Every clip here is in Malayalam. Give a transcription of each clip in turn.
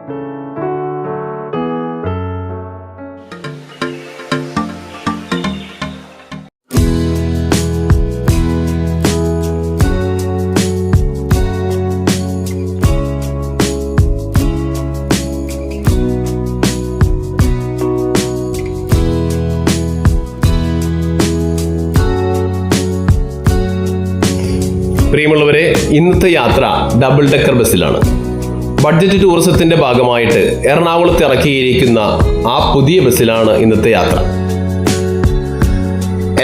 പ്രിയമുള്ളവരെ, ഇന്നത്തെ യാത്ര ഡബിൾ ഡെക്കർ ബസ്സിലാണ്. ബഡ്ജറ്റ് ടൂറിസത്തിന്റെ ഭാഗമായിട്ട് എറണാകുളത്ത് ഇറക്കിയിരിക്കുന്ന ആ പുതിയ ബസ്സിലാണ് ഇന്നത്തെ യാത്ര.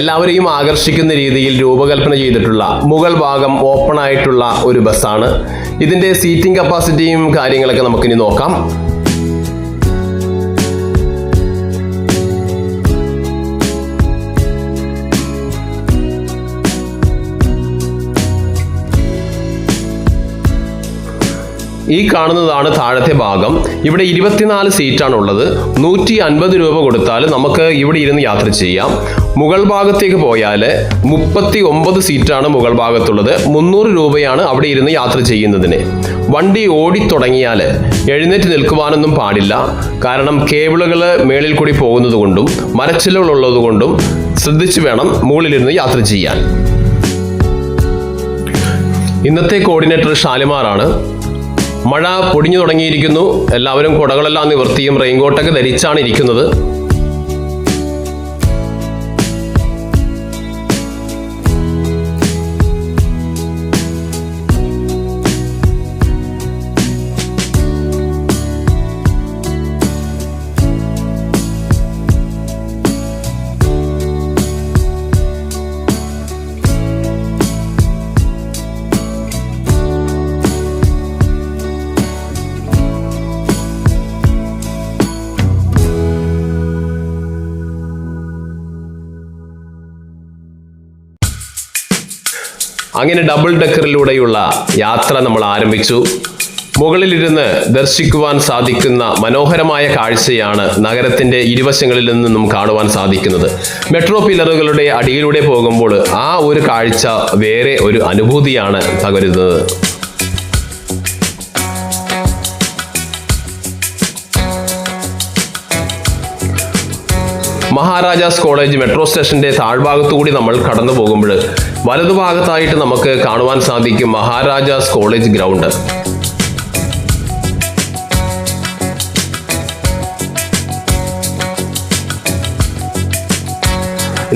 എല്ലാവരെയും ആകർഷിക്കുന്ന രീതിയിൽ രൂപകൽപ്പന ചെയ്തിട്ടുള്ള മുകൾ ഭാഗം ഓപ്പൺ ആയിട്ടുള്ള ഒരു ബസ്സാണ്. ഇതിന്റെ സീറ്റിംഗ് കപ്പാസിറ്റിയും കാര്യങ്ങളൊക്കെ നമുക്കിനി നോക്കാം. ഈ കാണുന്നതാണ് താഴത്തെ ഭാഗം. ഇവിടെ 24 സീറ്റാണ് ഉള്ളത്. 150 രൂപ കൊടുത്താൽ നമുക്ക് ഇവിടെ ഇരുന്ന് യാത്ര ചെയ്യാം. മുകൾ ഭാഗത്തേക്ക് പോയാൽ 39 സീറ്റാണ് മുകൾ ഭാഗത്തുള്ളത്. 300 രൂപയാണ് അവിടെ ഇരുന്ന് യാത്ര ചെയ്യുന്നതിന്. വണ്ടി ഓടിത്തുടങ്ങിയാൽ എഴുന്നേറ്റ് നിൽക്കുവാനൊന്നും പാടില്ല. കാരണം കേബിളുകൾ മേളിൽ കൂടി പോകുന്നത് കൊണ്ടും മരച്ചില്ലുകൾ ഉള്ളത് കൊണ്ടും ശ്രദ്ധിച്ചു വേണം മുകളിലിരുന്ന് യാത്ര ചെയ്യാൻ. ഇന്നത്തെ കോർഡിനേറ്റർ ഷാലിമാറാണ്. മഴ പൊടിഞ്ഞു തുടങ്ങിയിരിക്കുന്നു. എല്ലാവരും കുടകളെല്ലാം നിവർത്തിയും റെയിൻകോട്ടൊക്കെ ധരിച്ചാണ് ഇരിക്കുന്നത്. അങ്ങനെ ഡബിൾ ഡെക്കറിലൂടെയുള്ള യാത്ര നമ്മൾ ആരംഭിച്ചു. മുകളിലിരുന്ന് ദർശിക്കുവാൻ സാധിക്കുന്ന മനോഹരമായ കാഴ്ചയാണ് നഗരത്തിന്റെ ഇരുവശങ്ങളിൽ നിന്നും കാണുവാൻ സാധിക്കുന്നത്. മെട്രോ പില്ലറുകളുടെ അടിയിലൂടെ പോകുമ്പോൾ ആ ഒരു കാഴ്ച വേറെ ഒരു അനുഭൂതിയാണ് പകരുന്നത്. മഹാരാജാസ് കോളേജ് മെട്രോ സ്റ്റേഷന്റെ താഴ്ഭാഗത്തുകൂടി നമ്മൾ കടന്നു പോകുമ്പോൾ വലതുഭാഗത്തായിട്ട് നമുക്ക് കാണുവാൻ സാധിക്കും മഹാരാജാസ് കോളേജ് ഗ്രൗണ്ട്.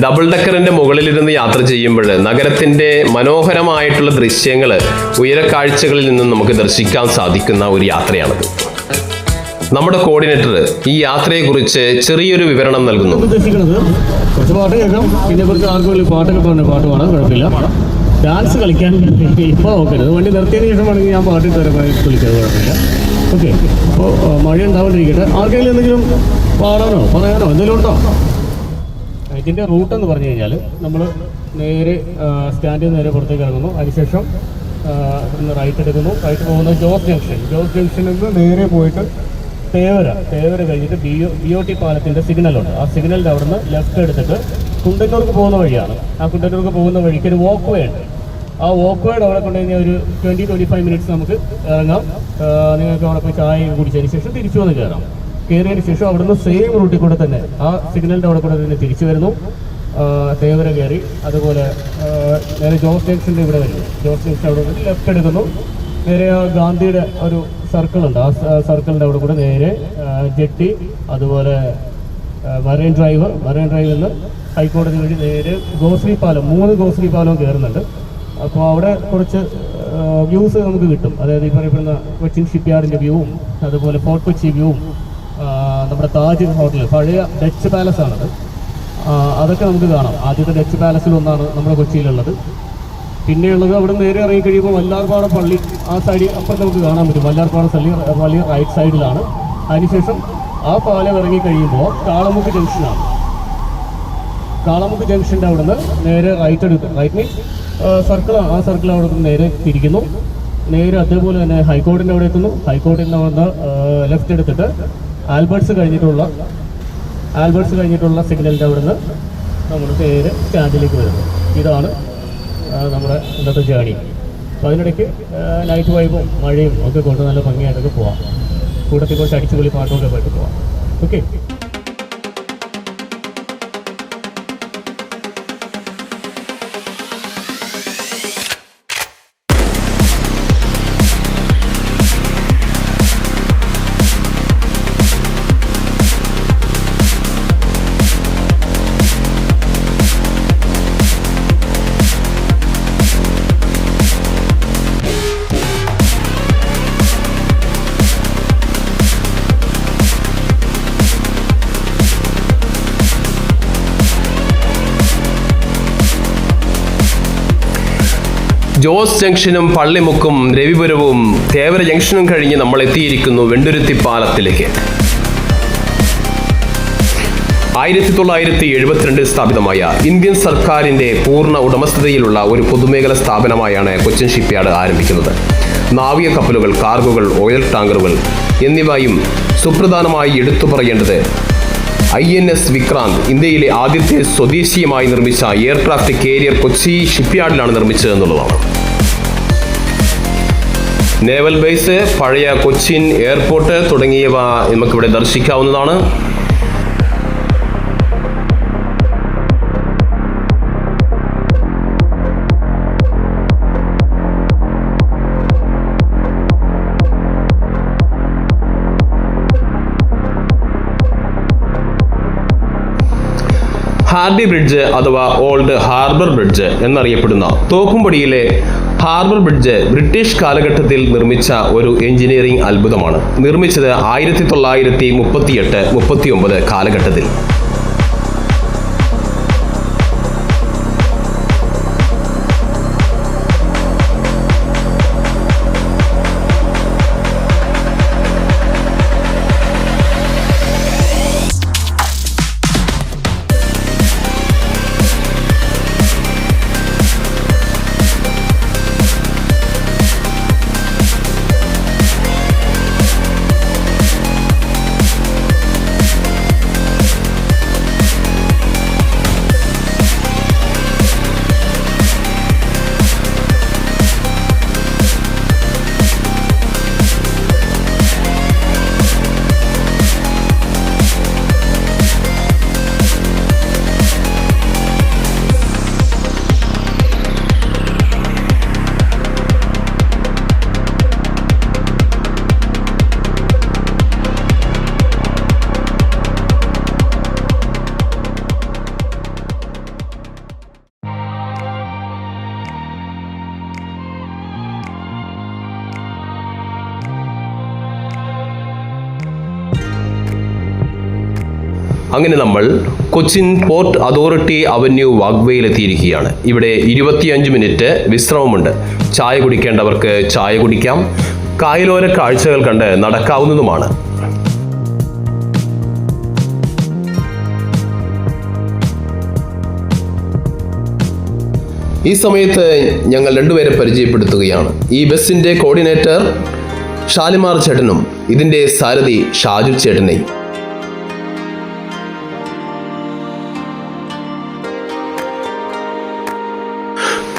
ഡബിൾ ഡെക്കറിന്റെ മുകളിലിരുന്ന് യാത്ര ചെയ്യുമ്പോൾ നഗരത്തിന്റെ മനോഹരമായിട്ടുള്ള ദൃശ്യങ്ങൾ ഉയരക്കാഴ്ചകളിൽ നിന്നും നമുക്ക് ദർശിക്കാൻ സാധിക്കുന്ന ഒരു യാത്രയാണത്. നമ്മുടെ കോർഡിനേറ്റർ ഈ യാത്രയെക്കുറിച്ച് ചെറിയൊരു വിവരണം നൽകുന്നു. കുറച്ച് പാട്ട് കേൾക്കാം, പിന്നെ കുറച്ച് ആർക്കും പാട്ടൊക്കെ പറഞ്ഞ പാട്ട് പാടാൻ കുഴപ്പമില്ല. ഡാൻസ് കളിക്കാൻ ഇപ്പോൾ നോക്കരുത്. വണ്ടി നിർത്തിയതിന് ശേഷമാണെങ്കിൽ ഞാൻ പാട്ടിട്ട് വരെ കളിക്കാതെ കുഴപ്പമില്ല. ഓക്കെ, അപ്പോൾ മഴ ഉണ്ടാവാണ്ടിരിക്കട്ടെ. ആർക്കെങ്കിലും എന്തെങ്കിലും പാടാനോ പറയാനോ എന്തെങ്കിലും ഉണ്ടോ? ഇതിൻ്റെ റൂട്ടെന്ന് പറഞ്ഞു കഴിഞ്ഞാൽ നമ്മൾ നേരെ സ്റ്റാൻഡിൽ നിന്ന് നേരെ പുറത്തേക്ക് ഇറങ്ങുന്നു. അതിനുശേഷം റൈറ്റ് എടുക്കുന്നു. റൈറ്റ് പോകുന്നത് ജോസ് ജംഗ്ഷനിൽ നിന്ന് നേരെ പോയിട്ട് തേവര കഴിഞ്ഞിട്ട് BOT പാലത്തിൻ്റെ സിഗ്നലുണ്ട്. ആ സിഗ്നലിൻ്റെ അവിടെ നിന്ന് ലെഫ്റ്റ് എടുത്തിട്ട് കുണ്ടന്നൂർക്ക് പോകുന്ന വഴിയാണ്. ആ കുണ്ടന്നൂർക്ക് പോകുന്ന വഴിക്ക് ഒരു വാക്ക് വേ ഉണ്ട്. ആ വാക്ക് വേയുടെ അവിടെ കൊണ്ടു കഴിഞ്ഞാൽ ഒരു 20-25 മിനിറ്റ്സ് നമുക്ക് ഇറങ്ങാം. നിങ്ങൾക്ക് അവിടെ പോയി ചായ കുടിച്ചതിന് ശേഷം തിരിച്ചു വന്ന് കയറിയതിന് ശേഷം അവിടെ നിന്ന് സെയിം റൂട്ടിൽ കൂടെ തന്നെ ആ സിഗ്നലിൻ്റെ അവിടെ കൂടെ തന്നെ തിരിച്ചു വരുന്നു. തേവര കയറി അതുപോലെ നേരെ ജോസ് ജംഗ്ഷൻ്റെ ഇവിടെ വരുന്നു. ജോസ് ജംഗ്ഷൻ അവിടെ നിന്ന് ലെഫ്റ്റ് എടുക്കുന്നു. നേരെ ആ ഗാന്ധിയുടെ ഒരു സർക്കിളുണ്ട്. ആ സർക്കിളിൻ്റെ അവിടെ കൂടെ നേരെ ജെട്ടി, അതുപോലെ മറൈൻ ഡ്രൈവ് നിന്ന് ഹൈക്കോടതി വഴി നേരെ ഗോശ്രീ പാലം, 3 ഗോശ്രീ പാലവും കയറുന്നുണ്ട്. അപ്പോൾ അവിടെ കുറച്ച് വ്യൂസ് നമുക്ക് കിട്ടും. അതായത് ഈ പറയപ്പെടുന്ന കൊച്ചിൻ ഷിപ്പ് യാർഡിൻ്റെ വ്യൂവും അതുപോലെ ഫോർട്ട് കൊച്ചി വ്യൂവും നമ്മുടെ താജ് ഹോട്ടൽ, പഴയ ഡച്ച് പാലസ് ആണത്. അതൊക്കെ നമുക്ക് കാണാം. ആദ്യത്തെ ഡച്ച് പാലസിലൊന്നാണ് നമ്മുടെ കൊച്ചിയിലുള്ളത്. പിന്നെയുള്ളത് അവിടെ നേരെ ഇറങ്ങി കഴിയുമ്പോൾ വല്ലാർപാടം പള്ളി ആ സൈഡിൽ അപ്പുറത്ത് നമുക്ക് കാണാൻ പറ്റും. വല്ലാർപാടം പള്ളി റൈറ്റ് സൈഡിലാണ്. അതിനുശേഷം ആ പാലം ഇറങ്ങി കഴിയുമ്പോൾ കാളമുക്ക് ജംഗ്ഷനാണ്. കാളമുക്ക് ജംഗ്ഷൻ്റെ അവിടെ നിന്ന് നേരെ റൈറ്റ് മീൻസ് സർക്കിളാണ്. ആ സർക്കിൾ അവിടെ നിന്ന് നേരെ തിരിക്കുന്നു. നേരെ അതേപോലെ തന്നെ ഹൈക്കോടതിൻ്റെ അവിടെ എത്തുന്നു. ഹൈക്കോടതിയിൽ നിന്ന് വന്ന് ലെഫ്റ്റ് എടുത്തിട്ട് ആൽബർട്ട്സ് കഴിഞ്ഞിട്ടുള്ള സിഗ്നലിൻ്റെ അവിടെ നിന്ന് നമ്മൾ നേരെ സ്റ്റാൻഡിലേക്ക് വരുന്നു. ഇതാണ് നമ്മുടെ ഇന്നത്തെ ജേണി. അപ്പോൾ അതിനിടയ്ക്ക് നൈറ്റ് വൈബും മഴയും ഒക്കെ കൊണ്ട് നല്ല ഭംഗിയായിട്ടൊക്കെ പോവാം. കൂട്ടത്തിൽ കുറച്ച് അടിച്ചുപൊളി പാട്ടൊക്കെ പാട്ട് പോവാം. ഓക്കെ. ജോസ് ജംഗ്ഷനും പള്ളിമുക്കും രവിപുരവും തേവര ജംഗ്ഷനും കഴിഞ്ഞ് നമ്മൾ എത്തിയിരിക്കുന്നു വെണ്ടുരുത്തി പാലത്തിലേക്ക്. 1972 സ്ഥാപിതമായ ഇന്ത്യൻ സർക്കാരിൻ്റെ പൂർണ്ണ ഉടമസ്ഥതയിലുള്ള ഒരു പൊതുമേഖല സ്ഥാപനമായാണ് കൊച്ചിൻ ഷിപ്പ്യാർഡ് ആരംഭിക്കുന്നത്. നാവിക കപ്പലുകൾ, കാർഗോകൾ, ഓയിൽ ടാങ്കറുകൾ എന്നിവയും സുപ്രധാനമായി എടുത്തു പറയേണ്ടത് INS വിക്രാന്ത്, ഇന്ത്യയിലെ ആദ്യത്തെ സ്വദേശീയമായി നിർമ്മിച്ച എയർക്രാഫ്റ്റ് കാരിയർ കൊച്ചി ഷിപ്പ്യാർഡിലാണ് നിർമ്മിച്ചത് എന്നുള്ളതാണ്. നേവൽ ബേസ്, പഴയ കൊച്ചിൻ എയർപോർട്ട് തുടങ്ങിയവ നമുക്കിവിടെ ദർശിക്കാവുന്നതാണ്. ഹാർഡി ബ്രിഡ്ജ് അഥവാ ഓൾഡ് ഹാർബർ ബ്രിഡ്ജ് എന്നറിയപ്പെടുന്ന തോപ്പുംപടിയിലെ ഹാർബർ ബ്രിഡ്ജ് ബ്രിട്ടീഷ് കാലഘട്ടത്തിൽ നിർമ്മിച്ച ഒരു എഞ്ചിനീയറിംഗ് അത്ഭുതമാണ്. നിർമ്മിച്ചത് 1938-39 കാലഘട്ടത്തിൽ. അങ്ങനെ നമ്മൾ കൊച്ചിൻ പോർട്ട് അതോറിറ്റി അവന്യൂ വാക്വേയിലെത്തിയിരിക്കുകയാണ്. ഇവിടെ 25 മിനിറ്റ് വിശ്രമമുണ്ട്. ചായ കുടിക്കേണ്ടവർക്ക് ചായ കുടിക്കാം. കായലോര കാഴ്ചകൾ കണ്ട് നടക്കാവുന്നതുമാണ്. ഈ സമയത്ത് ഞങ്ങൾ രണ്ടുപേരെ പരിചയപ്പെടുത്തുകയാണ്. ഈ ബസ്സിൻ്റെ കോർഡിനേറ്റർ ഷാലിമാർ ചേട്ടനും ഇതിൻ്റെ സാരഥി ഷാജു ചേട്ടനെയും.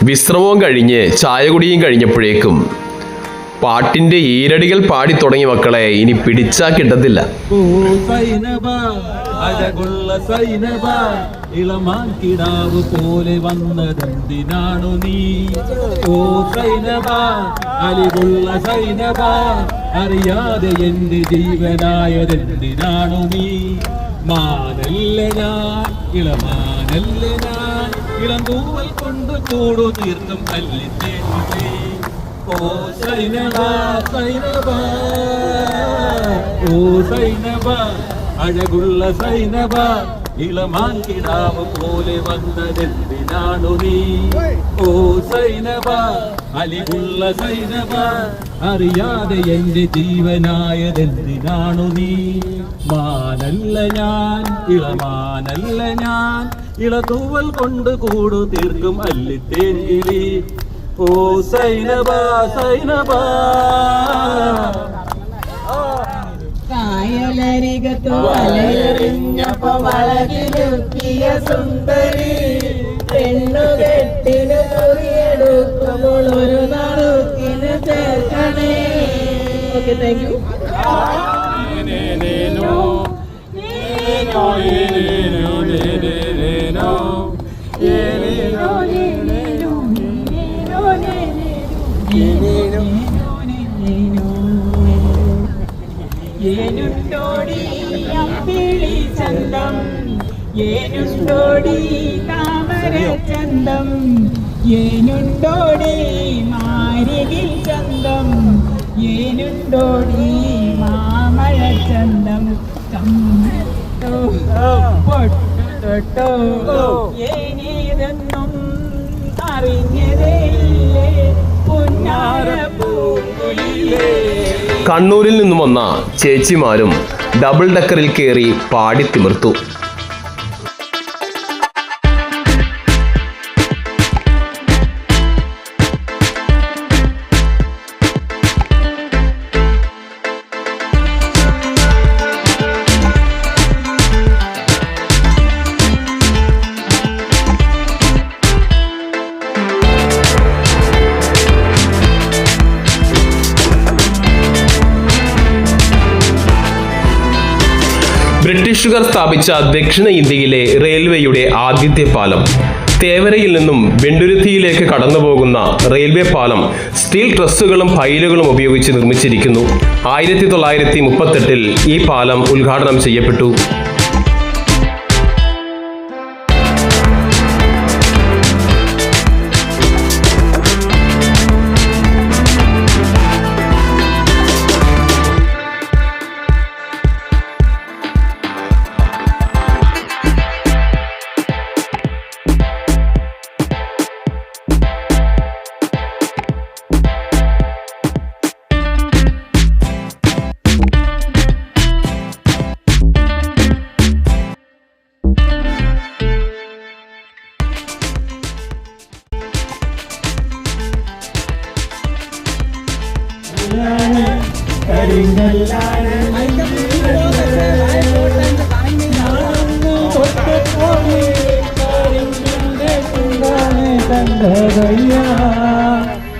വിശ്രമവും കഴിഞ്ഞ് ചായ കുടിയും കഴിഞ്ഞപ്പോഴേക്കും പാട്ടിന്റെ ഈരടികൾ പാടി തുടങ്ങി മക്കളെ. ഇനി പിടിച്ചാ കിട്ടത്തില്ല. ഇളമാൻ കിടാവ് പോലെ വന്നതെന്തിനാണു നീ? ഓ സൈനബ, അലിവുള്ള സൈനബ, അറിയാതെ എന്റെ ജീവനായതെന്തിനാണു നീ? മാനല്ല ഞാൻ, ഇളമാനല്ല ഞാൻ, ഇളം തൂവൽ കൊണ്ട് കൂടു തീർത്തും കല്ലിന്റെ. ഓ സൈനബ, സൈനബ, ഓ സൈനബ, അഴകുള്ള സൈനബ, ഇളമാൻ കിടാവ് പോലെ വന്നതെന്തിനാണു നീ? ഓ സൈനബ, അലിവുള്ള സൈനബ, അറിയാതെ എന്റെ ജീവനായതെന്തിനാണു നീ? മാനല്ല ഞാൻ, ഇളമാനല്ല ഞാൻ, ഇളതൂവൽ കൊണ്ട് കൂടു തീർക്കും അല്ലിത്തേങ്കിലി. ഓ സൈനബ, സൈനബ. കായലരികത്തു വലയെറിഞ്ഞപ്പോ വളകിലുക്കിയ സുന്ദരി, പെണ്ണുകെട്ടിന് തുറിയെടുക്കുമ്പോൾ ഒരു നറുക്കിന് ചേർക്കണേ. Okay, thank you. ഏനുണ്ടോടി അമ്പിളി ചന്തം, ഏനുണ്ടോടി താമര ചന്തം, ഏനുണ്ടോടി മാരികിൽ ചന്തം, ഏനുണ്ടോടി മാമഴ ചന്തം. പൊട്ടോ ഏനേതെന്നും അറിഞ്ഞതേയില്ലേ പുന്നാരപ്പൂക്കുയിലേ. കണ്ണൂരിൽ നിന്നും വന്ന ചേച്ചിമാരും ഡബിൾ ഡക്കറിൽ കയറി പാടി തിമിർത്തു. ബ്രിട്ടീഷുകാർ സ്ഥാപിച്ച ദക്ഷിണ ഇന്ത്യയിലെ റെയിൽവേയുടെ ആദ്യത്തെ പാലം. തേവരയിൽ നിന്നും വെണ്ടുരുത്തിയിലേക്ക് കടന്നുപോകുന്ന റെയിൽവേ പാലം സ്റ്റീൽ ട്രസ്സുകളും പൈലുകളും ഉപയോഗിച്ച് നിർമ്മിച്ചിരിക്കുന്നു. 1938 ഈ പാലം ഉദ്ഘാടനം ചെയ്യപ്പെട്ടു.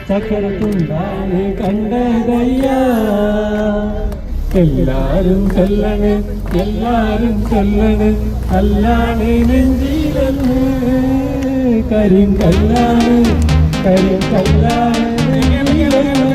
ചക്കരത്തുണ്ടാണ് കണ്ടതയ്യ. എല്ലാരും ചൊല്ലണ് എല്ലാരും ചൊല്ലണ് അല്ലാണേ നെഞ്ചിലെന്ന്. കരിങ്കല്ലാണ് കരിങ്കല്ലാണ് നെഞ്ചിലെന്ന്.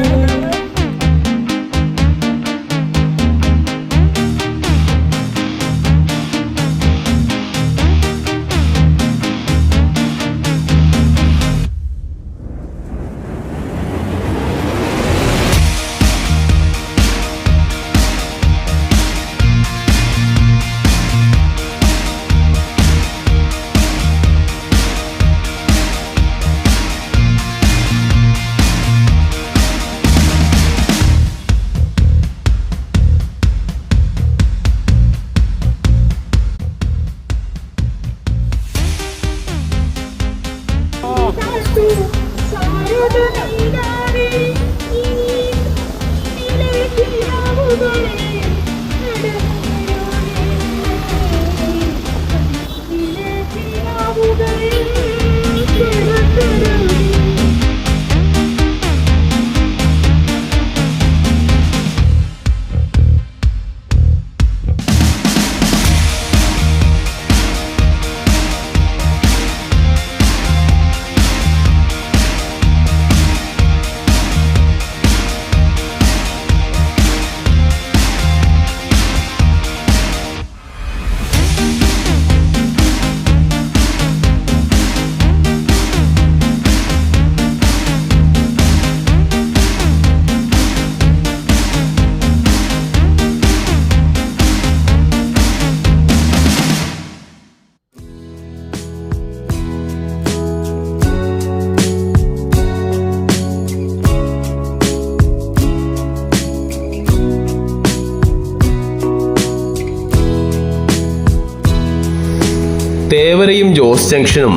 തേവരയും ജോസ് ജംഗ്ഷനും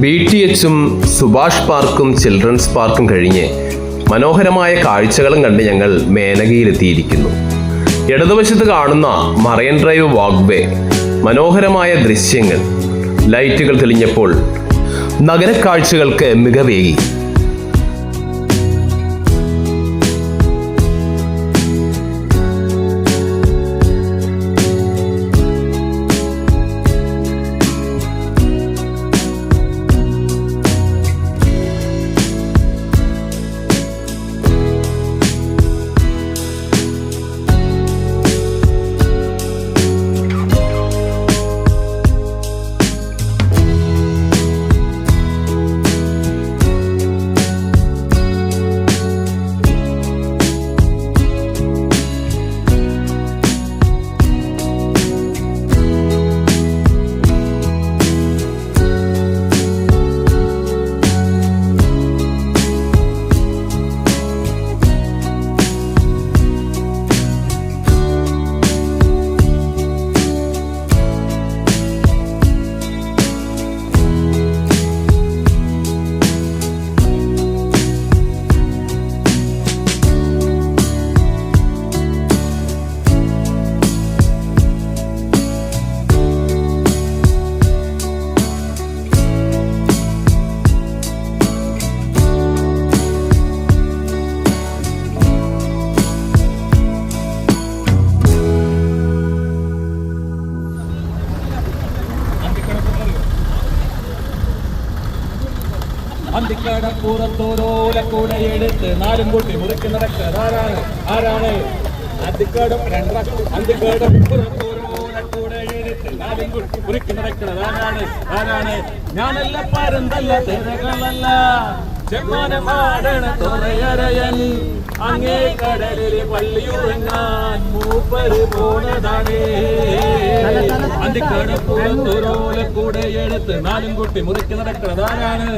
BTHും സുഭാഷ് പാർക്കും ചിൽഡ്രൻസ് പാർക്കും കഴിഞ്ഞ് മനോഹരമായ കാഴ്ചകളും കണ്ട് ഞങ്ങൾ മേനകയിലെത്തിയിരിക്കുന്നു. ഇടതുവശത്ത് കാണുന്ന മറൈൻ ഡ്രൈവ് വാക്ക്വേ, മനോഹരമായ ദൃശ്യങ്ങൾ, ലൈറ്റുകൾ തെളിഞ്ഞപ്പോൾ നഗരക്കാഴ്ചകൾക്ക് മികവേകി. അന്തിക്കടപ്പുറത്തോരോലക്കൂടെ എടുത്ത് നാലും കൂട്ടി മുറിക്ക് നടക്കുന്നത് ആരാണ് അന്തിക്കടപ്പുറത്തോരോലക്കൂടെ എടുത്ത് നാലും കൂട്ടി മുറിക്ക് നടക്കുന്നത് ആരാണ് ഞാനല്ല പരന്തല്ല തിരകളല്ല ചെമ്മാനമാടണ തുറയറയൻ അങ്ങേ കടലിലെ പള്ളിയുറങ്ങാൻ മൂപ്പര് പോണതാണ് അന്തിക്കടപ്പുറത്തോരോലക്കൂടെ എടുത്ത് നാലും കൂട്ടി മുറിക്ക് നടക്കുന്നത് ആരാണ്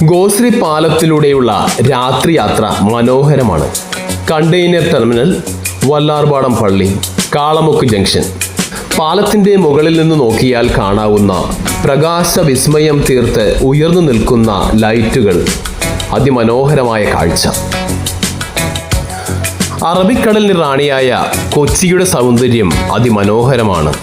ഗോശ്രീ പാലത്തിലൂടെയുള്ള രാത്രിയാത്ര മനോഹരമാണ്. കണ്ടെയ്നർ ടെർമിനൽ, വല്ലാർപാടം പള്ളി, കാളമുക്ക് ജംഗ്ഷൻ. പാലത്തിൻ്റെ മുകളിൽ നിന്ന് നോക്കിയാൽ കാണാവുന്ന പ്രകാശവിസ്മയം തീർത്ത് ഉയർന്നു നിൽക്കുന്ന ലൈറ്റുകൾ, അതിമനോഹരമായ കാഴ്ച. അറബിക്കടലിന് റാണിയായ കൊച്ചിയുടെ സൗന്ദര്യം അതിമനോഹരമാണ്.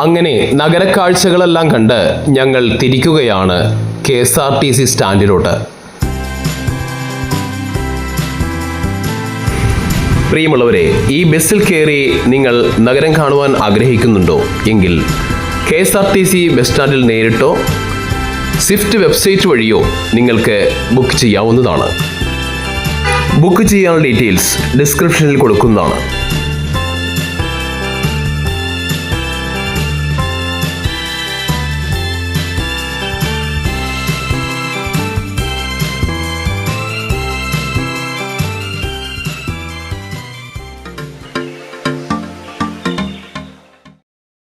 അങ്ങനെ നഗരക്കാഴ്ചകളെല്ലാം കണ്ട് ഞങ്ങൾ തിരിക്കുകയാണ് KSRTC സ്റ്റാൻഡിലോട്ട്. പ്രിയമുള്ളവരെ, ഈ ബസ്സിൽ കയറി നിങ്ങൾ നഗരം കാണുവാൻ ആഗ്രഹിക്കുന്നുണ്ടോ എങ്കിൽ KSRTC ബസ് സ്റ്റാൻഡിൽ നേരിട്ടോ സ്വിഫ്റ്റ് വെബ്സൈറ്റ് വഴിയോ നിങ്ങൾക്ക് ബുക്ക് ചെയ്യാവുന്നതാണ്. ബുക്ക് ചെയ്യാനുള്ള ഡീറ്റെയിൽസ് ഡിസ്ക്രിപ്ഷനിൽ കൊടുക്കുന്നതാണ്.